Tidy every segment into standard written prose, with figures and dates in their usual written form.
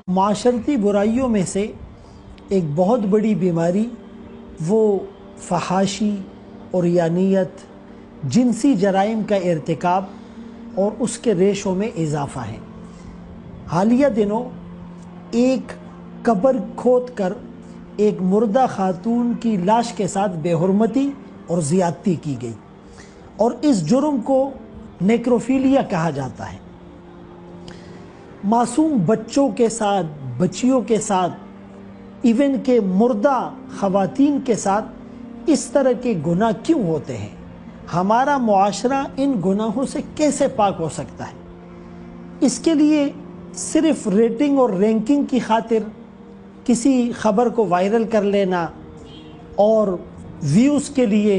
معاشرتی برائیوں میں سے ایک بہت بڑی بیماری وہ فحاشی، عریانیت، جنسی جرائم کا ارتکاب اور اس کے ریشوں میں اضافہ ہے۔ حالیہ دنوں ایک قبر کھود کر ایک مردہ خاتون کی لاش کے ساتھ بے حرمتی اور زیادتی کی گئی، اور اس جرم کو نیکروفیلیا کہا جاتا ہے۔ معصوم بچوں کے ساتھ، بچیوں کے ساتھ، ایون کہ مردہ خواتین کے ساتھ اس طرح کے گناہ کیوں ہوتے ہیں؟ ہمارا معاشرہ ان گناہوں سے کیسے پاک ہو سکتا ہے؟ اس کے لیے صرف ریٹنگ اور رینکنگ کی خاطر کسی خبر کو وائرل کر لینا اور ویوز کے لیے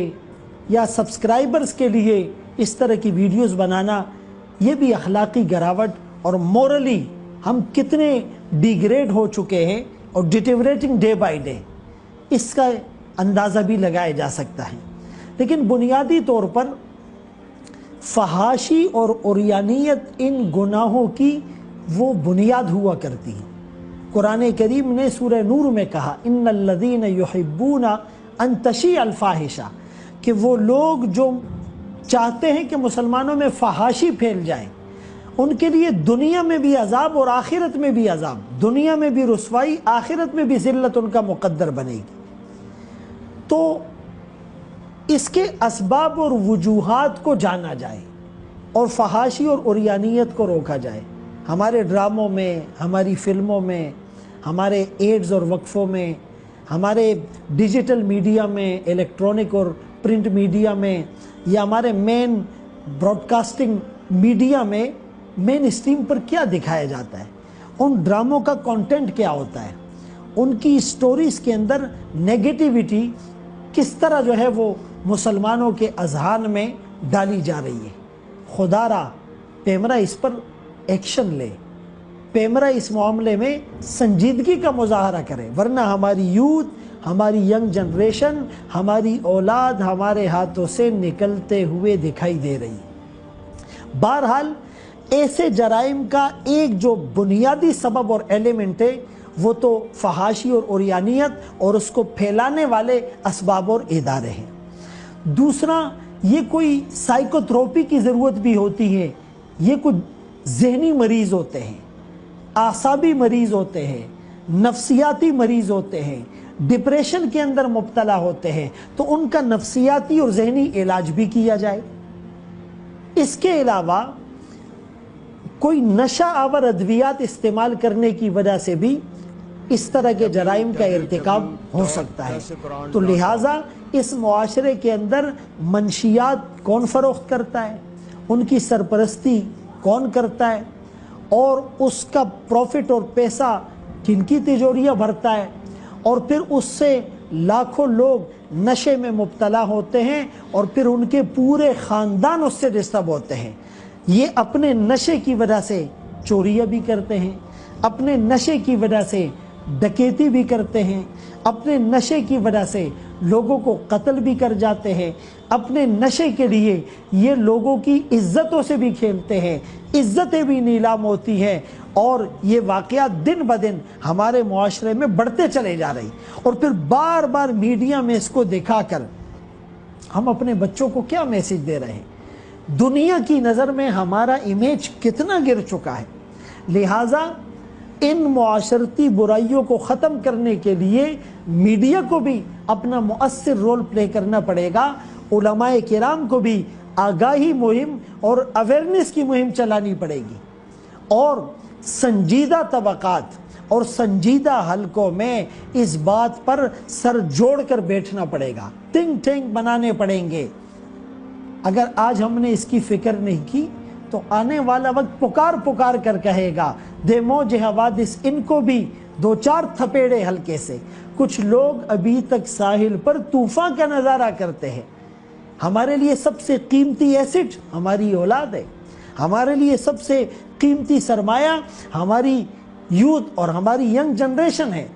یا سبسکرائبرز کے لیے اس طرح کی ویڈیوز بنانا، یہ بھی اخلاقی گراوٹ اور مورلی ہم کتنے ڈیگریڈ ہو چکے ہیں اور ڈیٹیوریٹنگ ڈے بائی ڈے، اس کا اندازہ بھی لگایا جا سکتا ہے۔ لیکن بنیادی طور پر فحاشی اور عریانیت ان گناہوں کی وہ بنیاد ہوا کرتی ہے۔ قرآن کریم نے سورہ نور میں کہا ان الذین یحبون ان تشیع الفاحشہ، کہ وہ لوگ جو چاہتے ہیں کہ مسلمانوں میں فحاشی پھیل جائے، ان کے لیے دنیا میں بھی عذاب اور آخرت میں بھی عذاب، دنیا میں بھی رسوائی، آخرت میں بھی ذلت ان کا مقدر بنے گی۔ تو اس کے اسباب اور وجوہات کو جانا جائے اور فحاشی اور عریانیت کو روکا جائے۔ ہمارے ڈراموں میں، ہماری فلموں میں، ہمارے ایڈز اور وقفوں میں، ہمارے ڈیجیٹل میڈیا میں، الیکٹرونک اور پرنٹ میڈیا میں، یا ہمارے مین براڈ کاسٹنگ میڈیا میں مین اسٹریم پر کیا دکھایا جاتا ہے؟ ان ڈراموں کا کانٹینٹ کیا ہوتا ہے؟ ان کی سٹوریز کے اندر نیگیٹیوٹی کس طرح جو ہے وہ مسلمانوں کے اذہان میں ڈالی جا رہی ہے؟ خدا را پیمرا اس پر ایکشن لے، پیمرا اس معاملے میں سنجیدگی کا مظاہرہ کرے، ورنہ ہماری یوتھ، ہماری ینگ جنریشن، ہماری اولاد ہمارے ہاتھوں سے نکلتے ہوئے دکھائی دے رہی ہے۔ بہرحال ایسے جرائم کا ایک جو بنیادی سبب اور ایلیمنٹ ہے وہ تو فحاشی اور عریانیت اور اس کو پھیلانے والے اسباب اور ادارے ہیں۔ دوسرا، یہ کوئی سائیکوتھراپی کی ضرورت بھی ہوتی ہے۔ یہ کچھ ذہنی مریض ہوتے ہیں، اعصابی مریض ہوتے ہیں، نفسیاتی مریض ہوتے ہیں، ڈپریشن کے اندر مبتلا ہوتے ہیں، تو ان کا نفسیاتی اور ذہنی علاج بھی کیا جائے۔ اس کے علاوہ کوئی نشہ آور ادویات استعمال کرنے کی وجہ سے بھی اس طرح کے جرائم کا ارتکاب ہو سکتا ہے۔ تو لہٰذا اس معاشرے کے اندر منشیات کون فروخت کرتا ہے، ان کی سرپرستی کون کرتا ہے، اور اس کا پروفٹ اور پیسہ کن کی تجوریاں بھرتا ہے، اور پھر اس سے لاکھوں لوگ نشے میں مبتلا ہوتے ہیں اور پھر ان کے پورے خاندان اس سے ڈسٹرب ہوتے ہیں۔ یہ اپنے نشے کی وجہ سے چوریاں بھی کرتے ہیں، اپنے نشے کی وجہ سے ڈکیتی بھی کرتے ہیں، اپنے نشے کی وجہ سے لوگوں کو قتل بھی کر جاتے ہیں، اپنے نشے کے لیے یہ لوگوں کی عزتوں سے بھی کھیلتے ہیں، عزتیں بھی نیلام ہوتی ہیں، اور یہ واقعات دن بدن ہمارے معاشرے میں بڑھتے چلے جا رہی، اور پھر بار بار میڈیا میں اس کو دکھا کر ہم اپنے بچوں کو کیا میسج دے رہے ہیں؟ دنیا کی نظر میں ہمارا امیج کتنا گر چکا ہے۔ لہٰذا ان معاشرتی برائیوں کو ختم کرنے کے لیے میڈیا کو بھی اپنا مؤثر رول پلے کرنا پڑے گا، علماء کرام کو بھی آگاہی مہم اور اویئرنیس کی مہم چلانی پڑے گی، اور سنجیدہ طبقات اور سنجیدہ حلقوں میں اس بات پر سر جوڑ کر بیٹھنا پڑے گا، تھنک ٹینک بنانے پڑیں گے۔ اگر آج ہم نے اس کی فکر نہیں کی تو آنے والا وقت پکار پکار کر کہے گا دے موج حوادث، ان کو بھی دو چار تھپیڑے ہلکے سے۔ کچھ لوگ ابھی تک ساحل پر طوفان کا نظارہ کرتے ہیں۔ ہمارے لیے سب سے قیمتی ایسٹ ہماری اولاد ہے، ہمارے لیے سب سے قیمتی سرمایہ ہماری یوتھ اور ہماری ینگ جنریشن ہے۔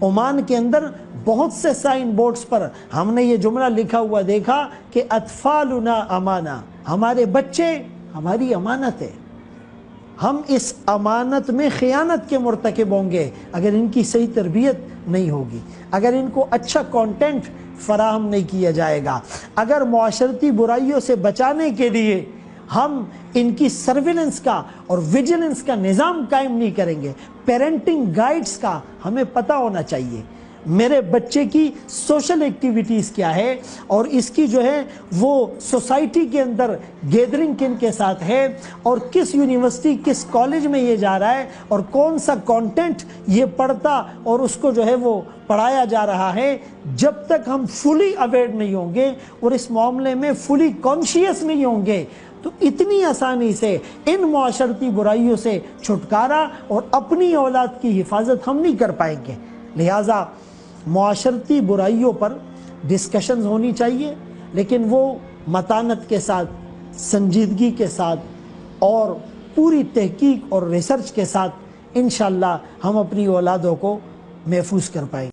عمان کے اندر بہت سے سائن بورڈز پر ہم نے یہ جملہ لکھا ہوا دیکھا کہ اطفالنا امانہ، ہمارے بچے ہماری امانت ہے۔ ہم اس امانت میں خیانت کے مرتکب ہوں گے اگر ان کی صحیح تربیت نہیں ہوگی، اگر ان کو اچھا کانٹینٹ فراہم نہیں کیا جائے گا، اگر معاشرتی برائیوں سے بچانے کے لیے ہم ان کی سرویلنس کا اور ویجیلنس کا نظام قائم نہیں کریں گے۔ پیرنٹنگ گائیڈز کا ہمیں پتہ ہونا چاہیے، میرے بچے کی سوشل ایکٹیویٹیز کیا ہے اور اس کی جو ہے وہ سوسائٹی کے اندر گیدرنگ کن کے ساتھ ہے، اور کس یونیورسٹی کس کالج میں یہ جا رہا ہے، اور کون سا کانٹینٹ یہ پڑھتا اور اس کو جو ہے وہ پڑھایا جا رہا ہے۔ جب تک ہم فلی اویئر نہیں ہوں گے اور اس معاملے میں فلی کانشیس نہیں ہوں گے تو اتنی آسانی سے ان معاشرتی برائیوں سے چھٹکارا اور اپنی اولاد کی حفاظت ہم نہیں کر پائیں گے۔ لہٰذا معاشرتی برائیوں پر ڈسکشنز ہونی چاہیے، لیکن وہ متانت کے ساتھ، سنجیدگی کے ساتھ اور پوری تحقیق اور ریسرچ کے ساتھ انشاءاللہ ہم اپنی اولادوں کو محفوظ کر پائیں گے۔